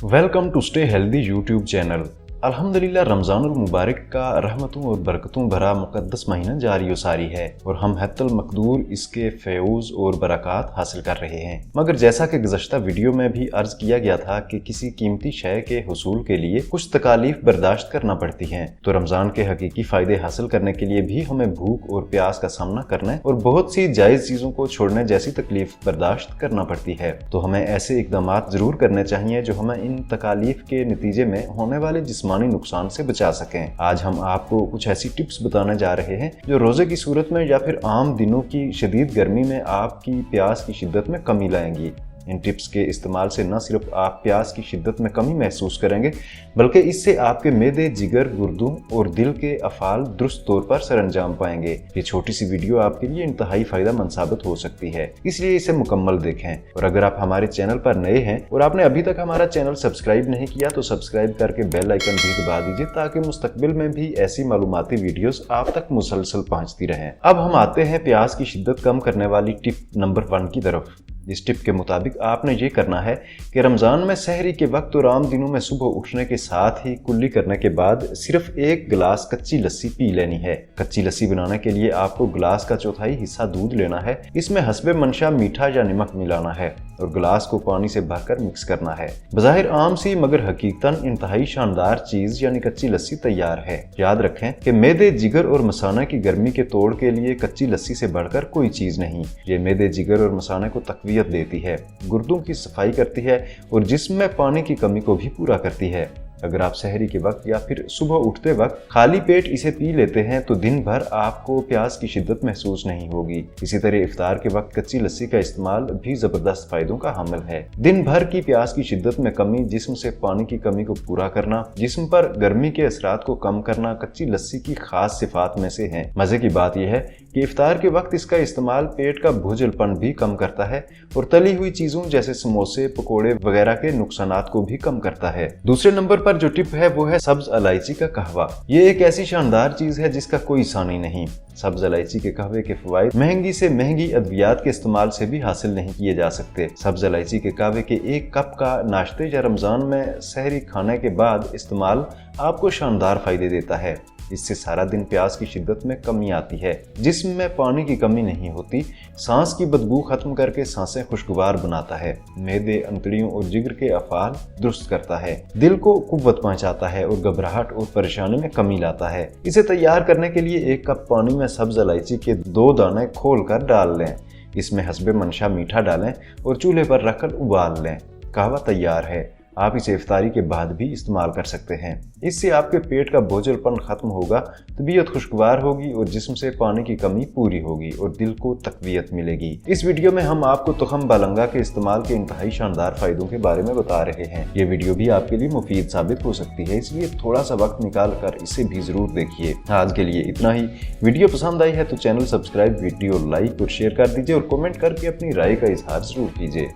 Welcome to stay healthy YouTube channel. अल्हम्दुलिल्लाह रमज़ानुल मुबारक का रहमतों और बरकतों भरा मुक़द्दस महीना जारी सारी है और हम हत्तल मकदूर इसके फ़ैज़ और बरक़ात हासिल कर रहे हैं। मगर जैसा कि गुज़श्ता वीडियो में भी अर्ज़ किया गया था कि किसी कीमती शय के हुसूल के लिए कुछ तकालीफ बर्दाश्त करना पड़ती हैं, तो रमज़ान के हकीकी फ़ायदे हासिल करने के लिए भी हमें भूख और प्यास का सामना करने और बहुत सी जायज़ चीज़ों को छोड़ने जैसी तकलीफ बर्दाश्त करना पड़ती है। तो हमें ऐसे इक़दाम ज़रूर करने चाहिए जो हमें इन तकालीफ के नतीजे में होने वाले जिस्मानी नुकसान से बचा सकें। आज हम आपको कुछ ऐसी टिप्स बताने जा रहे हैं जो रोजे की सूरत में या फिर आम दिनों की शदीद गर्मी में आपकी प्यास की शिद्दत में कमी लाएंगी। इन टिप्स के इस्तेमाल से न सिर्फ आप प्यास की शिद्दत में कमी महसूस करेंगे बल्कि इससे आपके मैदे, जिगर, गुर्दों और दिल के अफ़ाल दुरुस्त तौर पर सरअंजाम पाएंगे। ये छोटी सी वीडियो आपके लिए इंतहाई फायदेमंद साबित हो सकती है, इसलिए इसे मुकम्मल देखें। और अगर आप हमारे चैनल पर नए हैं और आपने अभी तक हमारा चैनल सब्सक्राइब नहीं किया तो सब्सक्राइब करके बेल आइकन भी दबा दीजिए ताकि मुस्तकबिल में भी ऐसी मालूमाती वीडियोस आप तक मुसलसल पहुंचती रहें। अब हम आते हैं प्यास की शिद्दत कम करने वाली टिप नंबर 1 की तरफ। इस टिप के मुताबिक आपने ये करना है कि रमज़ान में सहरी के वक्त और आम दिनों में सुबह उठने के साथ ही कुल्ली करने के बाद सिर्फ 1 गिलास कच्ची लस्सी पी लेनी है। कच्ची लस्सी बनाने के लिए आपको गिलास का चौथाई हिस्सा दूध लेना है, इसमें हस्बे मंशा मीठा या नमक मिलाना है और गिलास को पानी से भरकर मिक्स करना है। बज़ाहिर आम सी मगर हकीकतन इंतहाई शानदार चीज यानी कच्ची लस्सी तैयार है। याद रखें कि मैदे, जिगर और मसाने की गर्मी के तोड़ के लिए कच्ची लस्सी से बढ़कर कोई चीज नहीं। ये मैदे, जिगर और मसाने को तक़वियत देती है, गुर्दों की सफाई करती है और जिस्म में पानी की कमी को भी पूरा करती है। अगर आप सहरी के वक्त या फिर सुबह उठते वक्त खाली पेट इसे पी लेते हैं तो दिन भर आपको प्यास की शिद्दत महसूस नहीं होगी। इसी तरह इफ्तार के वक्त कच्ची लस्सी का इस्तेमाल भी जबरदस्त फायदों का हामिल है। दिन भर की प्यास की शिद्दत में कमी, जिस्म से पानी की कमी को पूरा करना, जिस्म पर गर्मी के असरात को कम करना कच्ची लस्सी की खास सिफात में से है। मजे की बात यह है कि इफ्तार के वक्त इसका इस्तेमाल पेट का बोझलपन भी कम करता है और तली हुई चीजों जैसे समोसे, पकोड़े वगैरह के नुकसानात को भी कम करता है। दूसरे नंबर पर जो टिप है वो है सब्ज इलायची का कहवा। ये एक ऐसी शानदार चीज है जिसका कोई सानी नहीं। सब्ज इलायची के कहवे के फवाइद महंगी से महंगी अद्वियात के इस्तेमाल से भी हासिल नहीं किए जा सकते। सब्ज इलायची के कहवे के 1 कप का नाश्ते या रमजान में सहरी खाने के बाद इस्तेमाल आपको शानदार फायदे देता है। इससे सारा दिन प्यास की शिद्दत में कमी आती है, जिस्म में पानी की कमी नहीं होती, सांस की बदबू खत्म करके सांसें खुशगवार बनाता है, मैदे, अंतड़ियों और जिगर के अफ़ाल दुरुस्त करता है, दिल को कुव्वत पहुंचाता है और घबराहट और परेशानी में कमी लाता है। इसे तैयार करने के लिए 1 कप पानी में सब्ज इलायची के 2 दाने खोल कर डाल लें। इसमें हस्बे मंशा मीठा डालें और चूल्हे पर रखकर उबाल लें। कहवा तैयार है। आप इसे इफ्तारी के बाद भी इस्तेमाल कर सकते हैं। इससे आपके पेट का बोझलपन खत्म होगा, तबीयत खुशगवार होगी और जिस्म से पानी की कमी पूरी होगी और दिल को तक़वियत मिलेगी। इस वीडियो में हम आपको तुखम बालंगा के इस्तेमाल के इंतहाई शानदार फायदों के बारे में बता रहे हैं। ये वीडियो भी आपके लिए मुफीद साबित हो सकती है, इसलिए थोड़ा सा वक्त निकाल कर इसे भी जरूर देखिए। आज के लिए इतना ही। वीडियो पसंद आई है तो चैनल सब्सक्राइब, वीडियो लाइक और शेयर कर दीजिए और कमेंट करके अपनी राय का इजहार जरूर कीजिए।